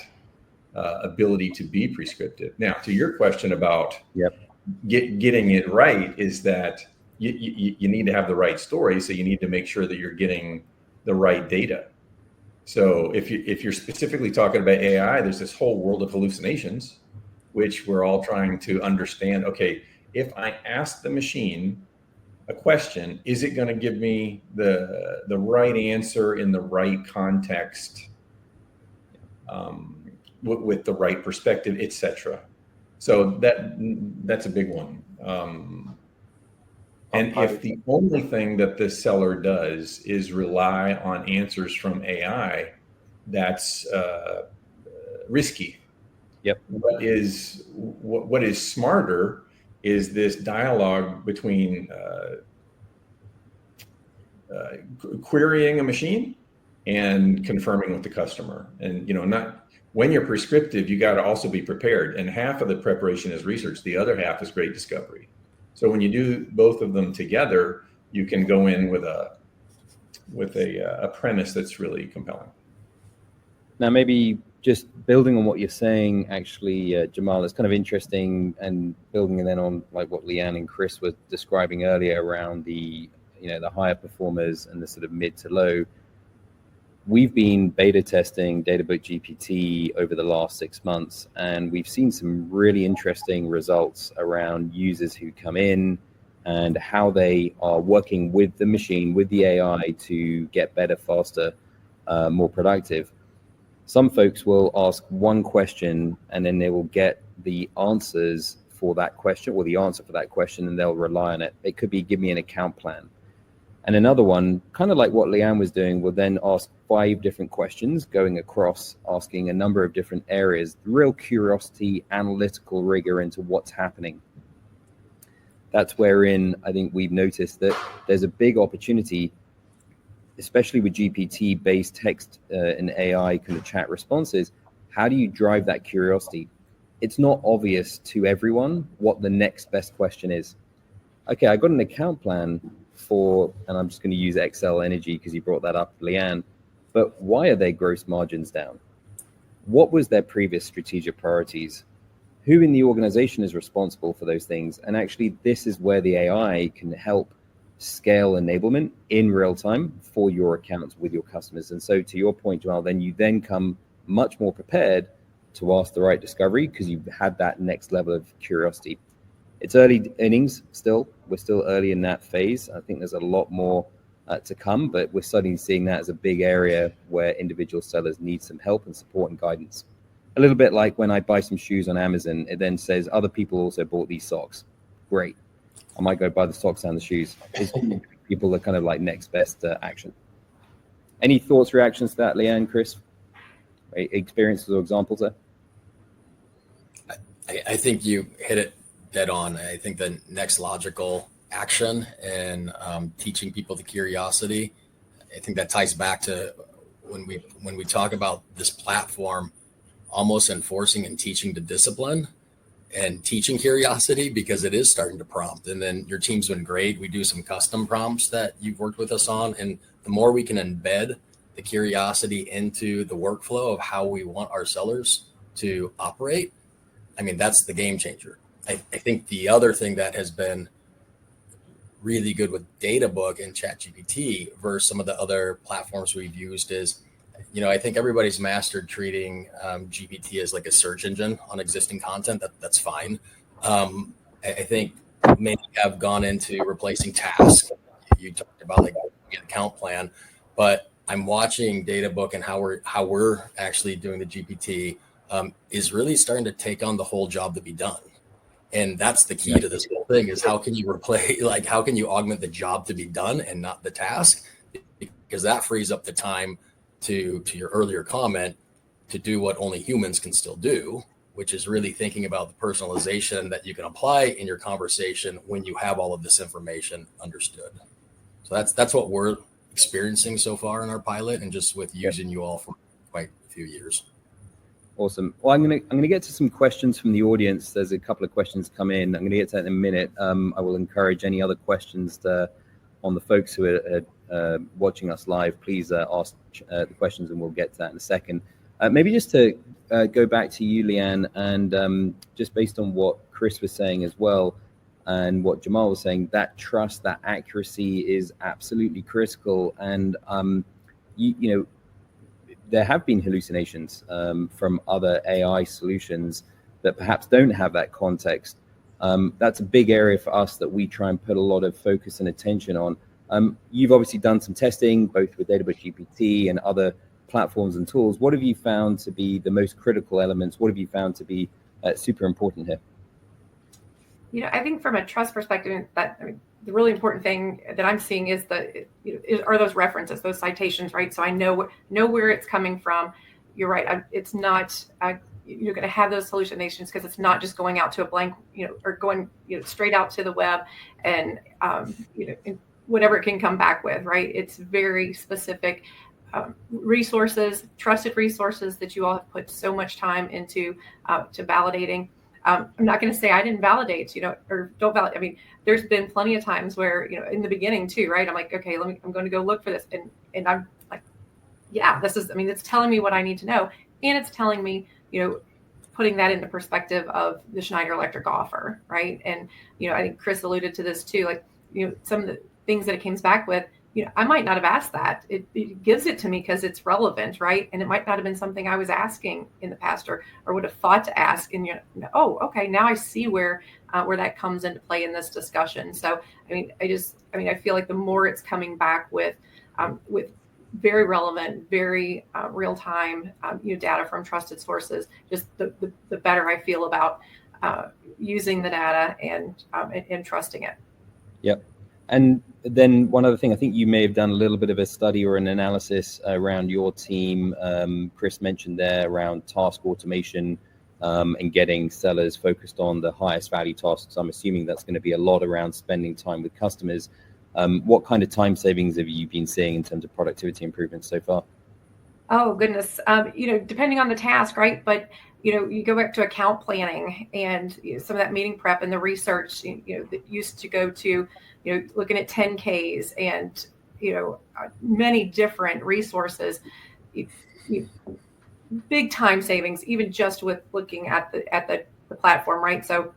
[SPEAKER 3] ability to be prescriptive. Now, to your question about getting it right, is that you need to have the right story. So you need to make sure that you're getting the right data. So if you're specifically talking about AI, there's this whole world of hallucinations, which we're all trying to understand. Okay, if I ask the machine a question, is it going to give me the right answer in the right context, with the right perspective, etc. So that's a big one. And if the only thing that the seller does is rely on answers from AI, that's risky.
[SPEAKER 1] Yep.
[SPEAKER 3] What is smarter is this dialogue between querying a machine and confirming with the customer. And not when you're prescriptive, you got to also be prepared. And half of the preparation is research. The other half is great discovery. So when you do both of them together, you can go in with a premise that's really compelling.
[SPEAKER 1] Now, maybe just building on what you're saying, actually, Jamal, it's kind of interesting, and building then on like what LeeAnn and Chris were describing earlier around the higher performers and the sort of mid to low. We've been beta testing DatabookGPT over the last 6 months, and we've seen some really interesting results around users who come in and how they are working with the machine, with the AI, to get better, faster, more productive. Some folks will ask one question and then they will get the answers for that question, or the answer for that question, and they'll rely on it. It could be, give me an account plan. And another one, kind of like what LeeAnn was doing, will then ask 5 different questions, going across, asking a number of different areas, real curiosity, analytical rigor into what's happening. That's wherein I think we've noticed that there's a big opportunity, especially with GPT-based text and AI kind of chat responses. How do you drive that curiosity? It's not obvious to everyone what the next best question is. Okay, I got an account plan for, and I'm just going to use Excel Energy because you brought that up, LeeAnn, but why are their gross margins down? What was their previous strategic priorities? Who in the organization is responsible for those things? And actually, this is where the AI can help scale enablement in real time for your accounts with your customers. And so to your point, Jamal, then you then come much more prepared to ask the right discovery because you've had that next level of curiosity. It's early innings still. We're still early in that phase. I think there's a lot more to come, but we're starting seeing that as a big area where individual sellers need some help and support and guidance. A little bit like when I buy some shoes on Amazon, it then says other people also bought these socks. Great. I might go buy the socks and the shoes. It's people are kind of like next best action. Any thoughts, reactions to that, LeeAnn, Chris? Experiences or examples there?
[SPEAKER 4] I think you hit it dead on. I think the next logical action and teaching people the curiosity, I think that ties back to when we talk about this platform, almost enforcing and teaching the discipline and teaching curiosity, because it is starting to prompt. And then your team's been great. We do some custom prompts that you've worked with us on. And the more we can embed the curiosity into the workflow of how we want our sellers to operate, I mean, that's the game changer. I think the other thing that has been really good with Databook and ChatGPT versus some of the other platforms we've used is, I think everybody's mastered treating GPT as like a search engine on existing content. That's fine. I think many have gone into replacing tasks. You talked about like an account plan, but I'm watching Databook and how we're actually doing the GPT is really starting to take on the whole job to be done. And that's the key to this whole thing is how can you how can you augment the job to be done and not the task? Because that frees up the time to your earlier comment to do what only humans can still do, which is really thinking about the personalization that you can apply in your conversation when you have all of this information understood. So that's what we're experiencing so far in our pilot and just with using you all for quite a few years.
[SPEAKER 1] Awesome. Well, I'm gonna get to some questions from the audience. There's a couple of questions come in. I'm gonna get to that in a minute. I will encourage any other questions on the folks who are watching us live. Please ask the questions, and we'll get to that in a second. Maybe just to go back to you, LeeAnn, and just based on what Chris was saying as well, and what Jamal was saying, that trust, that accuracy is absolutely critical. And there have been hallucinations from other AI solutions that perhaps don't have that context. That's a big area for us that we try and put a lot of focus and attention on. You've obviously done some testing, both with DatabookGPT and other platforms and tools. What have you found to be the most critical elements? What have you found to be super important here?
[SPEAKER 5] I think from a trust perspective, the really important thing that I'm seeing is are those references, those citations, right? So I know where it's coming from. You're right. It's not. You're going to have those hallucinations because it's not just going out to a blank, or going straight out to the web, and whatever it can come back with, right? It's very specific resources, trusted resources that you all have put so much time into to validating. I'm not going to say I didn't validate, or don't validate. I mean, there's been plenty of times where, in the beginning too, right? I'm like, okay, I'm going to go look for this. And I'm like, yeah, it's telling me what I need to know. And it's telling me, putting that into perspective of the Schneider Electric offer, right? And, I think Chris alluded to this too, like, some of the things that it comes back with, I might not have asked that. It gives it to me because it's relevant, right? And it might not have been something I was asking in the past or would have thought to ask. And oh, okay, now I see where that comes into play in this discussion. So, I feel like the more it's coming back with very relevant, very real time, data from trusted sources, just the better I feel about using the data and trusting it.
[SPEAKER 1] Yep. And then one other thing, I think you may have done a little bit of a study or an analysis around your team. Chris mentioned there around task automation and getting sellers focused on the highest value tasks. I'm assuming that's going to be a lot around spending time with customers. What kind of time savings have you been seeing in terms of productivity improvements so far?
[SPEAKER 5] Oh, goodness. Depending on the task, right? But, you go back to account planning and some of that meeting prep and the research, that used to go to, looking at 10Ks and, many different resources, big time savings, even just with looking at the platform, right? So,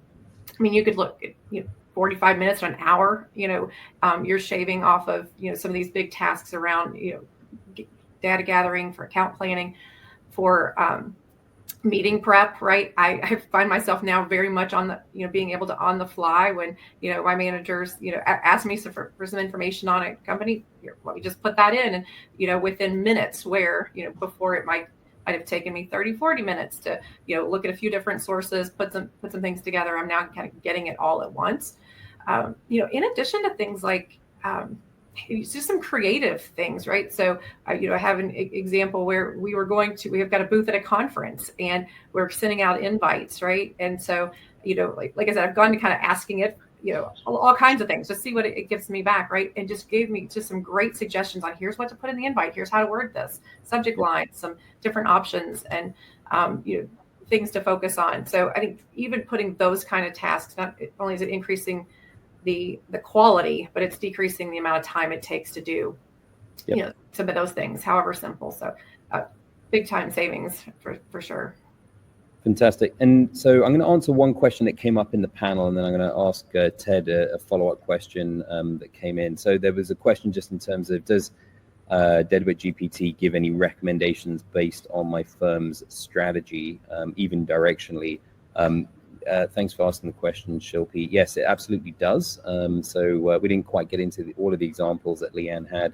[SPEAKER 5] you could look at, 45 minutes to an hour, you're shaving off of, some of these big tasks around, data gathering, for account planning, for meeting prep, right? I find myself now very much on the, being able to on the fly when, my managers, ask me for some information on a company, let me just put that in. And, within minutes where, before it might have taken me 30, 40 minutes to, look at a few different sources, put some things together. I'm now kind of getting it all at once. In addition to things like, it's just some creative things, right? So, I have an example where we have got a booth at a conference and we're sending out invites, right? And so, like I said, I've gone to kind of asking it, all kinds of things, just see what it gives me back, right? And just gave me just some great suggestions on here's what to put in the invite, here's how to word this, subject lines, some different options, and things to focus on. So I think even putting those kind of tasks, not only is it increasing the quality, but it's decreasing the amount of time it takes to do, some of those things, however simple. So big time savings for sure.
[SPEAKER 1] Fantastic. And so I'm going to answer one question that came up in the panel, and then I'm going to ask Ted a follow-up question that came in. So there was a question just in terms of, does DatabookGPT give any recommendations based on my firm's strategy, even directionally? Thanks for asking the question, Shilpi. Yes, it absolutely does. So we didn't quite get into all of the examples that LeeAnn had.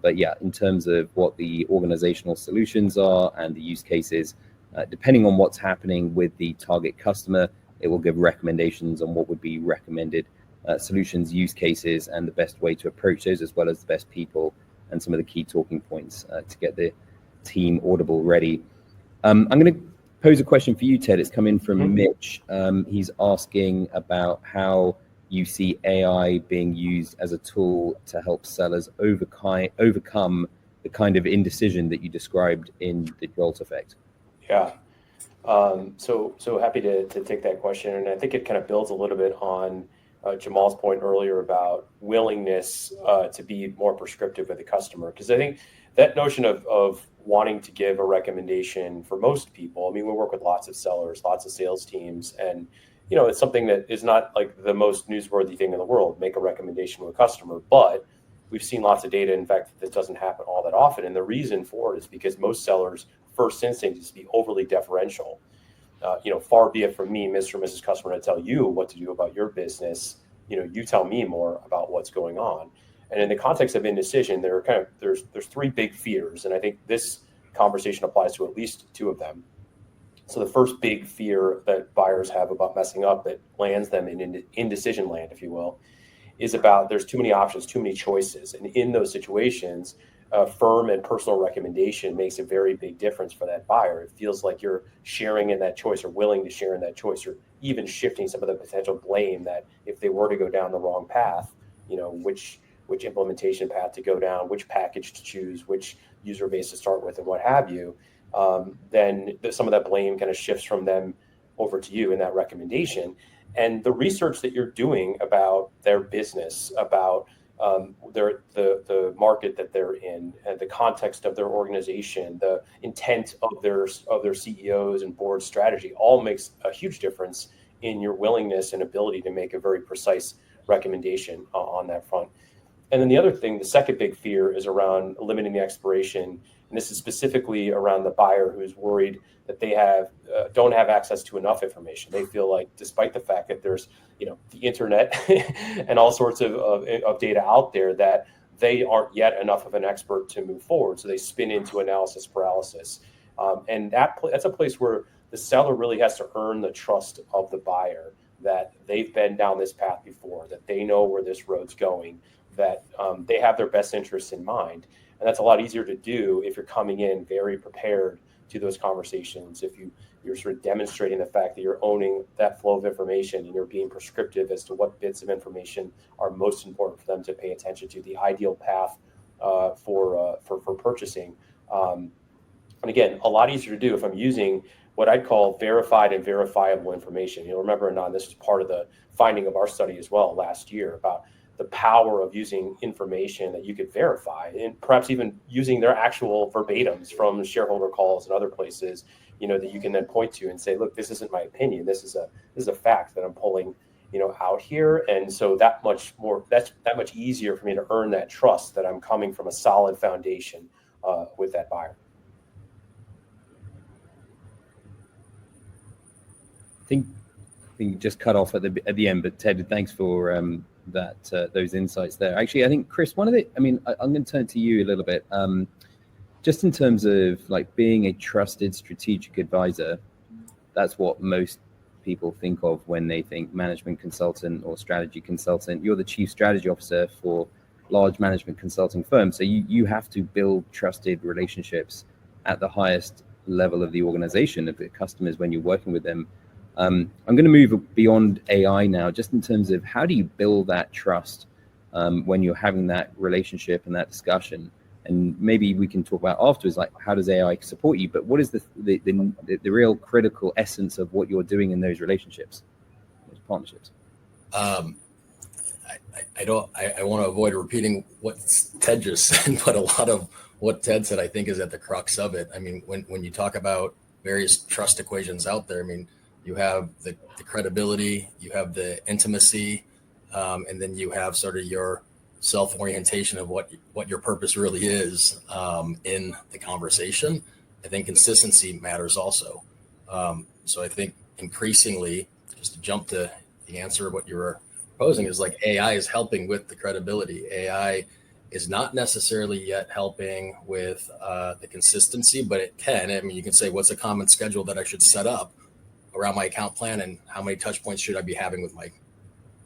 [SPEAKER 1] But yeah, in terms of what the organizational solutions are and the use cases, depending on what's happening with the target customer, it will give recommendations on what would be recommended solutions, use cases, and the best way to approach those, as well as the best people and some of the key talking points to get the team Audible ready. I'm going to pose a question for you, Ted. It's come in from Mitch. He's asking about how you see AI being used as a tool to help sellers overcome the kind of indecision that you described in the Jolt effect.
[SPEAKER 2] Yeah. So happy to take that question. And I think it kind of builds a little bit on Jamal's point earlier about willingness to be more prescriptive with the customer. Because I think that notion of wanting to give a recommendation for most people, I mean, we work with lots of sellers, lots of sales teams, and it's something that is not like the most newsworthy thing in the world, make a recommendation to a customer, but we've seen lots of data, in fact, that doesn't happen all that often. And the reason for it is because most sellers' first instinct is to be overly deferential. Far be it from me, Mr. or Mrs. Customer, to tell you what to do about your business. You tell me more about what's going on. And in the context of indecision, there's three big fears, and I think this conversation applies to at least two of them. So the first big fear that buyers have about messing up that lands them in indecision land, if you will, is about there's too many options, too many choices. And in those situations, firm and personal recommendation makes a very big difference for that buyer. It feels like you're sharing in that choice or willing to share in that choice, or even shifting some of the potential blame that if they were to go down the wrong path, which implementation path to go down, which package to choose, which user base to start with, and what have you, then some of that blame kind of shifts from them over to you in that recommendation. And the research that you're doing about their business, about the market that they're in, and the context of their organization, the intent of their CEOs and board strategy, all makes a huge difference in your willingness and ability to make a very precise recommendation on that front. And then the other thing, the second big fear, is around limiting the expiration. And this is specifically around the buyer who's worried that they don't have access to enough information. They feel like, despite the fact that there's the internet and all sorts of data out there, that they aren't yet enough of an expert to move forward. So they spin into analysis paralysis. And that's a place where the seller really has to earn the trust of the buyer, that they've been down this path before, that they know where this road's going, that they have their best interests in mind. And that's a lot easier to do if you're coming in very prepared to those conversations, if you're sort of demonstrating the fact that you're owning that flow of information and you're being prescriptive as to what bits of information are most important for them to pay attention to, the ideal path for purchasing. And again, a lot easier to do if I'm using what I'd call verified and verifiable information. You'll remember, Anand, this was part of the finding of our study as well last year, about the power of using information that you could verify, and perhaps even using their actual verbatims from shareholder calls and other places, that you can then point to and say, look, this isn't my opinion. This is a fact that I'm pulling, out here. And so that's that much easier for me to earn that trust that I'm coming from a solid foundation with that buyer.
[SPEAKER 1] I think you just cut off at the end, but Ted, thanks for those insights there. Actually, I think Chris, I'm going to turn to you a little bit. Just in terms of like being a trusted strategic advisor, that's what most people think of when they think management consultant or strategy consultant. You're the chief strategy officer for large management consulting firms, so you have to build trusted relationships at the highest level of the organization, of the customers, when you're working with them. I'm going to move beyond AI now, just in terms of how do you build that trust when you're having that relationship and that discussion. And maybe we can talk about afterwards, like how does AI support you? But what is the real critical essence of what you're doing in those relationships, those partnerships?
[SPEAKER 4] I want to avoid repeating what Ted just said, but a lot of what Ted said, I think, is at the crux of it. I mean, when you talk about various trust equations out there. I mean, you have the credibility, you have the intimacy, and then you have sort of your self-orientation of what your purpose really is in the conversation. I think consistency matters also. So I think increasingly, just to jump to the answer of what you were proposing, is like AI is helping with the credibility. AI is not necessarily yet helping with the consistency, but it can. I mean, you can say, what's a common schedule that I should set up around my account plan, and how many touch points should I be having with my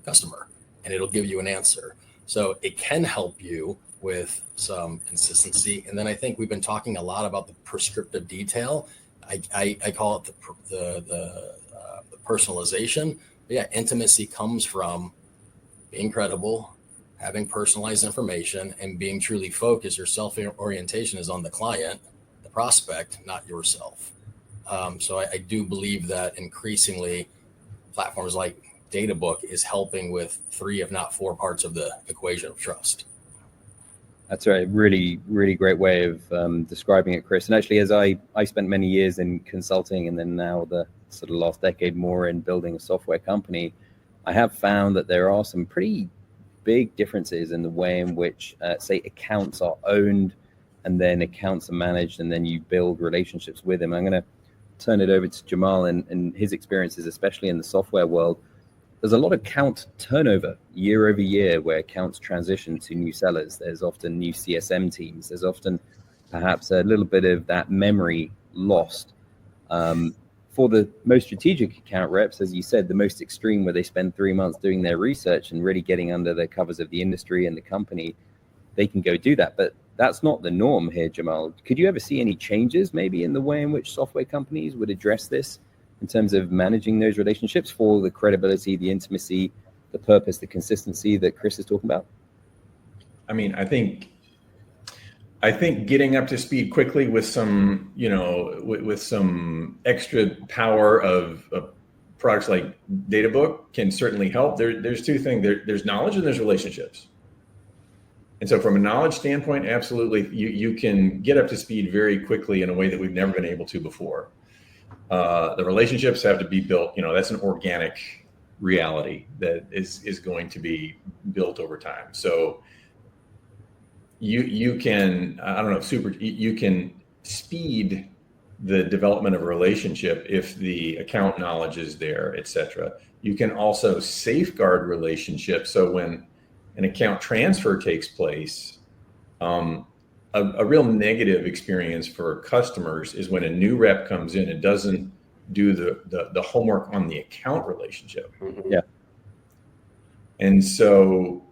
[SPEAKER 4] customer? And it'll give you an answer. So it can help you with some consistency. And then I think we've been talking a lot about the prescriptive detail. I call it the personalization. But yeah, intimacy comes from being credible, having personalized information, and being truly focused. Your self-orientation is on the client, the prospect, not yourself. So I do believe that increasingly platforms like Databook is helping with 3, if not 4 parts of the equation of trust.
[SPEAKER 1] That's a really, really great way of describing it, Chris. And actually, as I spent many years in consulting, and then now the sort of last decade more in building a software company, I have found that there are some pretty big differences in the way in which, say, accounts are owned, and then accounts are managed, and then you build relationships with them. I'm going to turn it over to Jamal and his experiences, especially in the software world. There's a lot of account turnover year over year where accounts transition to new sellers. There's often new CSM teams. There's often perhaps a little bit of that memory lost. For the most strategic account reps, as you said, the most extreme, where they spend 3 months doing their research and really getting under the covers of the industry and the company, they can go do that. But that's not the norm here, Jamal. Could you ever see any changes maybe in the way in which software companies would address this in terms of managing those relationships for the credibility, the intimacy, the purpose, the consistency that Chris is talking about?
[SPEAKER 3] I mean, I think getting up to speed quickly with some, with some extra power of products like Databook can certainly help. There's 2 things. There's knowledge and there's relationships. And so from a knowledge standpoint, absolutely, you can get up to speed very quickly in a way that we've never been able to before. The relationships have to be built. That's an organic reality that is going to be built over time. So you can, I don't know, you can speed the development of a relationship if the account knowledge is there, et cetera. You can also safeguard relationships. So when an account transfer takes place, a real negative experience for customers is when a new rep comes in and doesn't do the homework on the account relationship.
[SPEAKER 2] Mm-hmm.
[SPEAKER 1] Yeah.
[SPEAKER 3] And so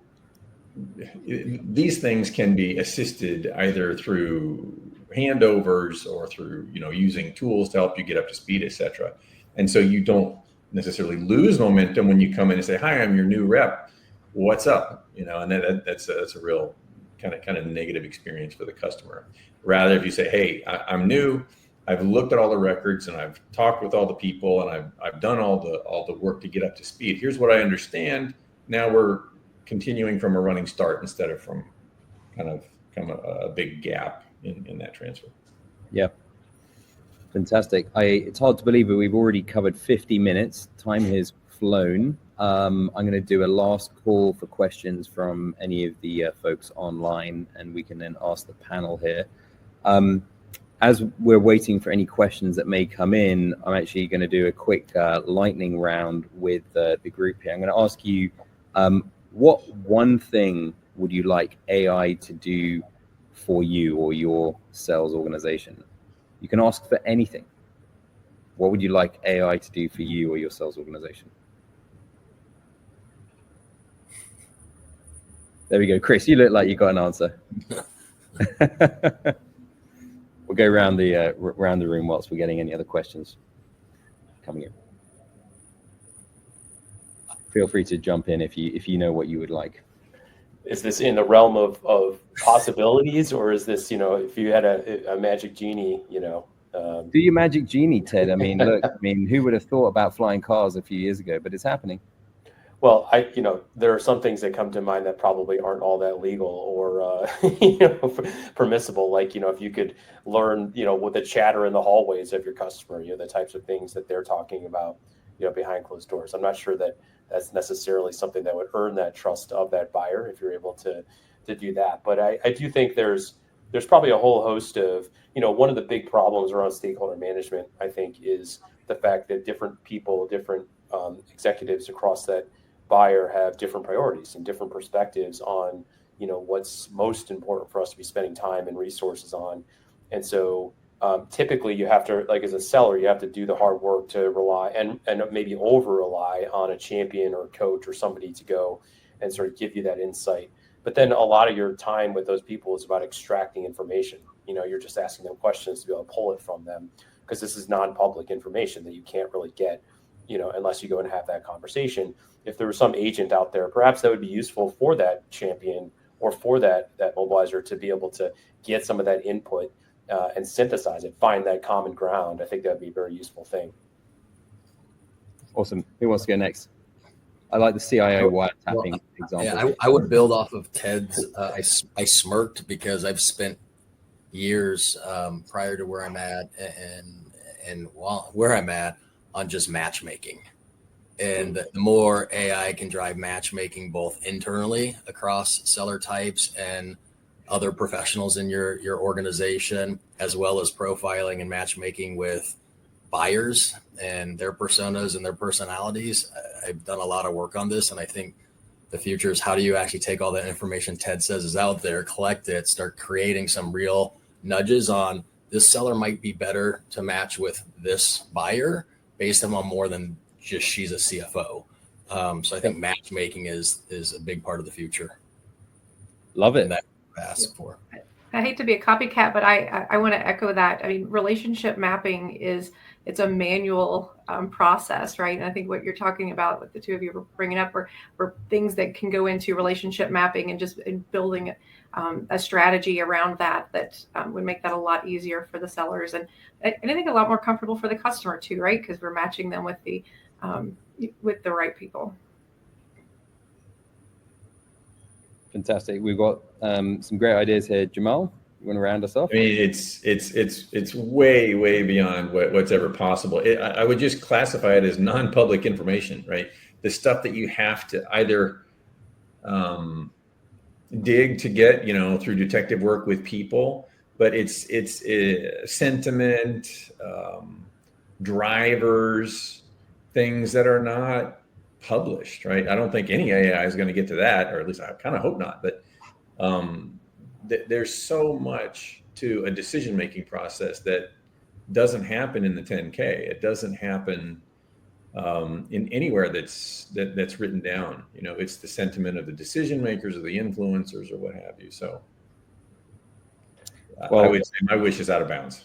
[SPEAKER 3] these things can be assisted either through handovers or through, using tools to help you get up to speed, et cetera. And so you don't necessarily lose momentum when you come in and say, "Hi, I'm your new rep. What's up?" And that's a real kind of negative experience for the customer. Rather, if you say, "Hey, I'm new. I've looked at all the records and I've talked with all the people and I've done all the work to get up to speed. Here's what I understand. Now we're continuing from a running start instead of from kind of a big gap in that transfer."
[SPEAKER 1] Yeah. Fantastic. It's hard to believe that we've already covered 50 minutes. Time has flown. I'm going to do a last call for questions from any of the folks online, and we can then ask the panel here. As we're waiting for any questions that may come in, I'm actually going to do a quick lightning round with the group here. I'm going to ask you, what one thing would you like AI to do for you or your sales organization? You can ask for anything. What would you like AI to do for you or your sales organization? There we go. Chris, you look like you got an answer. We'll go around the room whilst we're getting any other questions coming in. Feel free to jump in if you know what you would like.
[SPEAKER 2] Is this in the realm of possibilities, or is this, if you had a magic genie,
[SPEAKER 1] Do your magic genie, Ted. I mean, look, who would have thought about flying cars a few years ago, but it's happening.
[SPEAKER 2] Well, there are some things that come to mind that probably aren't all that legal or, permissible. Like, if you could learn, with the chatter in the hallways of your customer, the types of things that they're talking about, behind closed doors. I'm not sure that that's necessarily something that would earn that trust of that buyer if you're able to do that. But I do think there's probably a whole host of, one of the big problems around stakeholder management, I think, is the fact that different people, different executives across that buyer have different priorities and different perspectives on, what's most important for us to be spending time and resources on. And so typically you have to, like, as a seller, you have to do the hard work to rely and maybe over rely on a champion or coach or somebody to go and sort of give you that insight. But then a lot of your time with those people is about extracting information. You're just asking them questions to be able to pull it from them, because this is non-public information that you can't really get, unless you go and have that conversation. If there was some agent out there, perhaps that would be useful for that champion or for that mobilizer to be able to get some of that input and synthesize it, find that common ground. I think that would be a very useful thing.
[SPEAKER 1] Awesome. Who wants to go next? I like the CIO wiretapping example.
[SPEAKER 4] Yeah, I would build off of Ted's. I smirked because I've spent years prior to where I'm at and where I'm at on just matchmaking. And the more AI can drive matchmaking both internally across seller types and other professionals in your organization, as well as profiling and matchmaking with buyers and their personas and their personalities. I've done a lot of work on this, and I think the future is how do you actually take all that information Ted says is out there, collect it, start creating some real nudges on this seller might be better to match with this buyer based on more than just she's a CFO. So I think matchmaking is a big part of the future.
[SPEAKER 1] Love it.
[SPEAKER 4] And that I ask for.
[SPEAKER 5] I hate to be a copycat, but I want to echo that. I mean, relationship mapping it's a manual process, right? And I think what you're talking about, what the two of you were bringing up, were things that can go into relationship mapping and just in building a strategy around that would make that a lot easier for the sellers and I think a lot more comfortable for the customer too, right? Because we're matching them with the right people.
[SPEAKER 1] Fantastic. We've got some great ideas here. Jamal, you want to round us off?
[SPEAKER 3] I mean, it's way beyond what's ever possible. I would just classify it as non-public information, right? The stuff that you have to either dig to get, through detective work with people, but it's sentiment, drivers, things that are not published, right? I don't think any AI is going to get to that, or at least I kind of hope not. But there's so much to a decision-making process that doesn't happen in the 10K. It doesn't happen in anywhere that's written down. It's the sentiment of the decision makers or the influencers or what have you. So I would say my wish is out of bounds.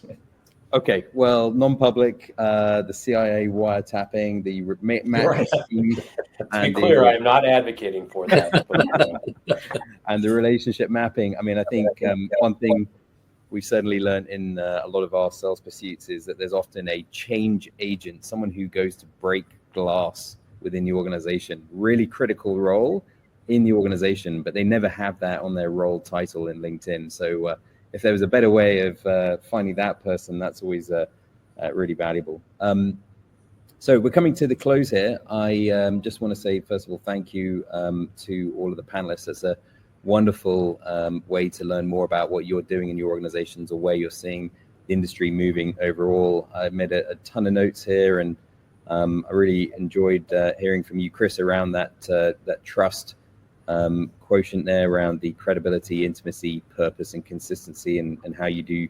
[SPEAKER 1] Okay, well, non-public, the CIA wiretapping, the
[SPEAKER 2] Right. To be clear, I am not advocating for that.
[SPEAKER 1] And the relationship mapping. I mean, I think one thing we've certainly learned in a lot of our sales pursuits is that there's often a change agent, someone who goes to break glass within the organization, really critical role in the organization, but they never have that on their role title in LinkedIn. So if there was a better way of finding that person, that's always really valuable. So we're coming to the close here. I just want to say, first of all, thank you to all of the panelists. That's a wonderful way to learn more about what you're doing in your organizations or where you're seeing the industry moving overall. I made a ton of notes here, and I really enjoyed hearing from you, Chris, around that trust quotient there, around the credibility, intimacy, purpose, and consistency, and how you do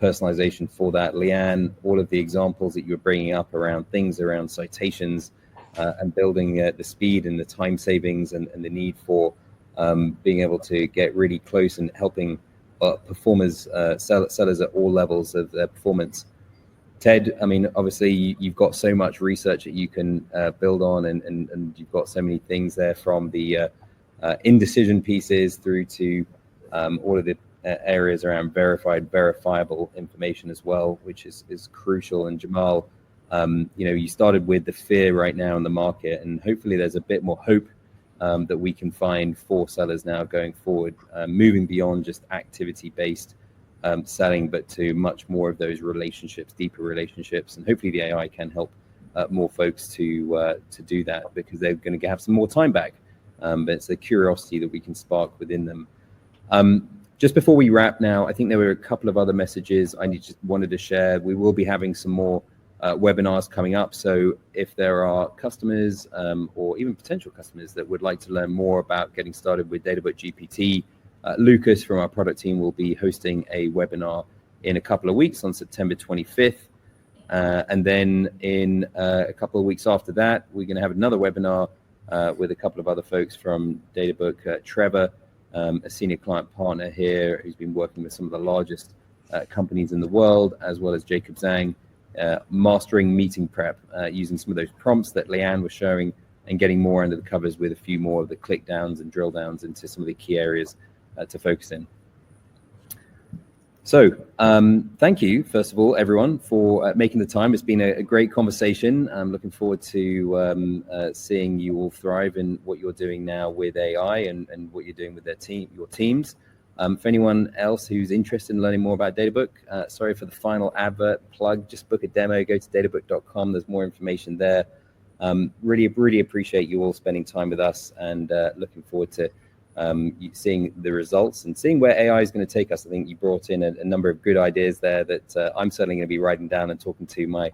[SPEAKER 1] personalization for that. LeeAnn, all of the examples that you were bringing up around things around citations and building the speed and the time savings and the need for being able to get really close and helping performers, sellers at all levels of their performance. Ted, I mean, obviously you've got so much research that you can build on, and you've got so many things there, from the indecision pieces through to all of the areas around verifiable information as well, which is crucial. And Jamal, You started with the fear right now in the market, and hopefully there's a bit more hope that we can find for sellers now going forward, moving beyond just activity-based selling, but to much more of those relationships, deeper relationships. And hopefully the AI can help more folks to do that, because they're going to have some more time back. But it's a curiosity that we can spark within them. Just before we wrap now, I think there were a couple of other messages I just wanted to share. We will be having some more webinars coming up. So if there are customers or even potential customers that would like to learn more about getting started with DatabookGPT, Lucas from our product team will be hosting a webinar in a couple of weeks on September 25th. And then in a couple of weeks after that, we're going to have another webinar with a couple of other folks from Databook. Trevor, a senior client partner here who's been working with some of the largest companies in the world, as well as Jacob Zhang, mastering meeting prep, using some of those prompts that LeeAnn was showing and getting more under the covers with a few more of the click downs and drill downs into some of the key areas to focus in. So thank you, first of all, everyone, for making the time. It's been a great conversation. I'm looking forward to seeing you all thrive in what you're doing now with AI and what you're doing with your teams. For anyone else who's interested in learning more about Databook, sorry for the final advert plug. Just book a demo, go to databook.com. There's more information there. Really appreciate you all spending time with us, and looking forward to seeing the results and seeing where AI is going to take us. I think you brought in a number of good ideas there that I'm certainly going to be writing down and talking to my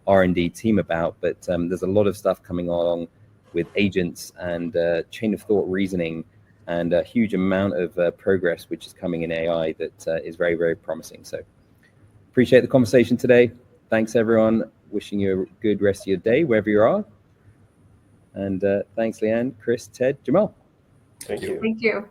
[SPEAKER 1] R&D team about. But there's a lot of stuff coming along with agents and chain of thought reasoning, and a huge amount of progress which is coming in AI that is very, very promising. So appreciate the conversation today. Thanks, everyone. Wishing you a good rest of your day, wherever you are. And thanks, LeeAnn, Chris, Ted, Jamal.
[SPEAKER 2] Thank you.
[SPEAKER 5] Thank you.